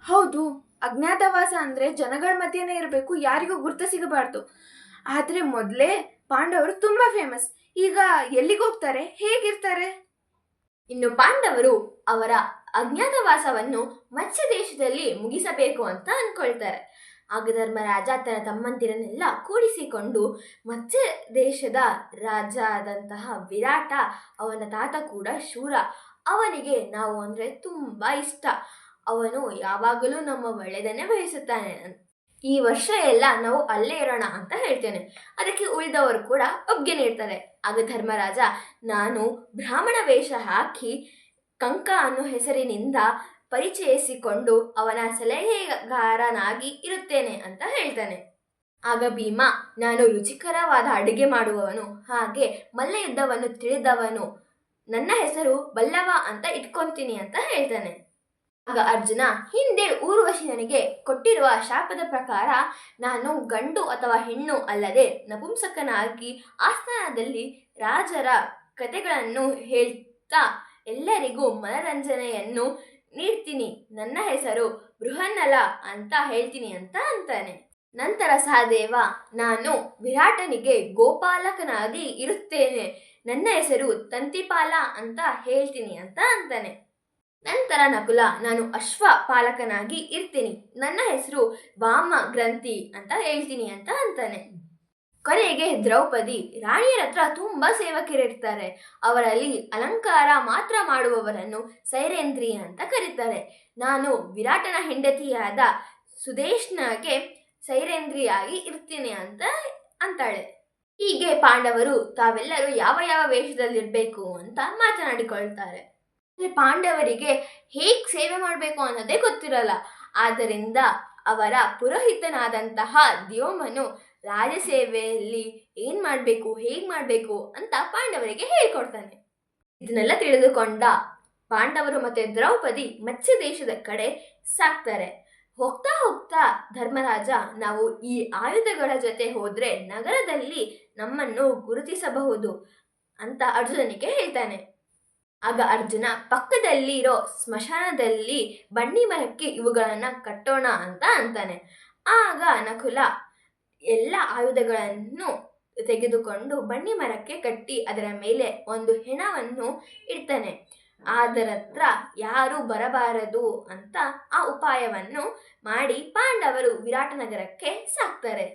ಹೌದು, ಅಜ್ಞಾತವಾಸ ಅಂದ್ರೆ ಜನಗಳ ಮಧ್ಯೆನೇ ಇರಬೇಕು, ಯಾರಿಗೂ ಗುರ್ತ ಸಿಗಬಾರ್ದು. ಆದ್ರೆ ಮೊದಲೇ ಪಾಂಡವರು ತುಂಬಾ ಫೇಮಸ್. ಈಗ ಎಲ್ಲಿಗೆ ಹೋಗ್ತಾರೆ, ಹೇಗಿರ್ತಾರೆ? ಇನ್ನು ಪಾಂಡವರು ಅವರ ಅಜ್ಞಾತವಾಸವನ್ನು ಮತ್ಸ್ಯ ದೇಶದಲ್ಲಿ ಮುಗಿಸಬೇಕು ಅಂತ ಅನ್ಕೊಳ್ತಾರೆ. ಆಗ ಧರ್ಮರಾಜ ತನ್ನ ತಮ್ಮಂದಿರನ್ನೆಲ್ಲ ಕೂಡಿಸಿಕೊಂಡು ಮತ್ಸ್ಯ ದೇಶದ ರಾಜ ಆದಂತಹ ವಿರಾಟ, ಅವನ ತಾತ ಕೂಡ ಶೂರ, ಅವನಿಗೆ ನಾವು ಅಂದರೆ ತುಂಬ ಇಷ್ಟ, ಅವನು ಯಾವಾಗಲೂ ನಮ್ಮ ಒಳ್ಳೆಯದನ್ನೇ ಬಯಸುತ್ತಾನೆ, ಈ ವರ್ಷ ಎಲ್ಲ ನಾವು ಅಲ್ಲೇ ಇರೋಣ ಅಂತ ಹೇಳ್ತೇನೆ. ಅದಕ್ಕೆ ಉಳಿದವರು ಕೂಡ ಒಪ್ಪಿಗೆ ನೀಡ್ತಾರೆ. ಆಗ ಧರ್ಮರಾಜ, ನಾನು ಬ್ರಾಹ್ಮಣ ವೇಷ ಹಾಕಿ ಕಂಕ ಅನ್ನೋ ಹೆಸರಿನಿಂದ ಪರಿಚಯಿಸಿಕೊಂಡು ಅವನ ಸಲಹೆಗಾರನಾಗಿ ಇರುತ್ತೇನೆ ಅಂತ ಹೇಳ್ತಾನೆ. ಆಗ ಭೀಮ, ನಾನು ರುಚಿಕರವಾದ ಅಡುಗೆ ಮಾಡುವವನು, ಹಾಗೆ ಮಲ್ಲಯುದ್ಧವನ್ನು ತಿಳಿದವನು, ನನ್ನ ಹೆಸರು ಬಲ್ಲವ ಅಂತ ಇಟ್ಕೊಂತೀನಿ ಅಂತ ಹೇಳ್ತಾನೆ. ಆಗ ಅರ್ಜುನ, ಹಿಂದೆ ಊರ್ವಶಿ ನನಗೆ ಕೊಟ್ಟಿರುವ ಶಾಪದ ಪ್ರಕಾರ ನಾನು ಗಂಡು ಅಥವಾ ಹೆಣ್ಣು ಅಲ್ಲದೆ ನಪುಂಸಕನಾಗಿ ಆಸ್ಥಾನದಲ್ಲಿ ರಾಜರ ಕತೆಗಳನ್ನು ಹೇಳ್ತಾ ಎಲ್ಲರಿಗೂ ಮನರಂಜನೆಯನ್ನು ನೀಡ್ತೀನಿ, ನನ್ನ ಹೆಸರು ಬೃಹನ್ನಲ ಅಂತ ಹೇಳ್ತೀನಿ ಅಂತ ಅಂತಾನೆ. ನಂತರ ಸಹದೇವ, ನಾನು ವಿರಾಟನಿಗೆ ಗೋಪಾಲಕನಾಗಿ ಇರುತ್ತೇನೆ, ನನ್ನ ಹೆಸರು ತಂತಿಪಾಲ ಅಂತ ಹೇಳ್ತೀನಿ ಅಂತ ಅಂತಾನೆ. ನಂತರ ನಕುಲ, ನಾನು ಅಶ್ವ ಪಾಲಕನಾಗಿ ಇರ್ತೀನಿ, ನನ್ನ ಹೆಸರು ವಾಮ ಗ್ರಂಥಿ ಅಂತ ಹೇಳ್ತೀನಿ ಅಂತ ಅಂತಾನೆ. ಕೊನೆಗೆ ದ್ರೌಪದಿ, ರಾಣಿಯರ ಹತ್ರ ತುಂಬ ಸೇವಕರಿರ್ತಾರೆ, ಅವರಲ್ಲಿ ಅಲಂಕಾರ ಮಾತ್ರ ಮಾಡುವವರನ್ನು ಸೈರೇಂದ್ರಿ ಅಂತ ಕರೀತಾರೆ, ನಾನು ವಿರಾಟನ ಹೆಂಡತಿಯಾದ ಸುದೇಶ್ನಾಗೆ ಸೈರೇಂದ್ರಿಯಾಗಿ ಇರ್ತೀನಿ ಅಂತ ಅಂತಾಳೆ. ಹೀಗೆ ಪಾಂಡವರು ತಾವೆಲ್ಲರೂ ಯಾವ ಯಾವ ವೇಷದಲ್ಲಿರಬೇಕು ಅಂತ ಮಾತನಾಡಿಕೊಳ್ತಾರೆ. ಪಾಂಡವರಿಗೆ ಹೇಗೆ ಸೇವೆ ಮಾಡಬೇಕು ಅನ್ನೋದೇ ಗೊತ್ತಿರಲ್ಲ. ಆದ್ದರಿಂದ ಅವರ ಪುರೋಹಿತನಾದಂತಹ ದ್ಯೋಮನು ರಾಜಸೇವೆಯಲ್ಲಿ ಏನು ಮಾಡಬೇಕು, ಹೇಗೆ ಮಾಡಬೇಕು ಅಂತ ಪಾಂಡವರಿಗೆ ಹೇಳಿಕೊಡ್ತಾನೆ. ಇದನ್ನೆಲ್ಲ ತಿಳಿದುಕೊಂಡ ಪಾಂಡವರು ಮತ್ತು ದ್ರೌಪದಿ ಮತ್ಸ್ಯ ದೇಶದ ಕಡೆ ಸಾಕ್ತಾರೆ. ಹೋಗ್ತಾ ಹೋಗ್ತಾ ಧರ್ಮರಾಜ, ನಾವು ಈ ಆಯುಧಗಳ ಜೊತೆ ಹೋದರೆ ನಗರದಲ್ಲಿ ನಮ್ಮನ್ನು ಗುರುತಿಸಬಹುದು ಅಂತ ಅರ್ಜುನನಿಗೆ ಹೇಳ್ತಾನೆ. ಆಗ ಅರ್ಜುನ, ಪಕ್ಕದಲ್ಲಿರೋ ಸ್ಮಶಾನದಲ್ಲಿ ಬನ್ನಿ ಮರಕ್ಕೆ ಇವುಗಳನ್ನು ಕಟ್ಟೋಣ ಅಂತ ಅಂತಾನೆ. ಆಗ ನಕುಲ ಎಲ್ಲ ಆಯುಧಗಳನ್ನು ತೆಗೆದುಕೊಂಡು ಬನ್ನಿ ಮರಕ್ಕೆ ಕಟ್ಟಿ ಅದರ ಮೇಲೆ ಒಂದು ಹೆಣವನ್ನು ಇಡ್ತಾನೆ. ಅದರ ಹತ್ರ ಯಾರೂ ಬರಬಾರದು ಅಂತ ಆ ಉಪಾಯವನ್ನು ಮಾಡಿ ಪಾಂಡವರು ವಿರಾಟನಗರಕ್ಕೆ ಸಾಕ್ತಾರೆ.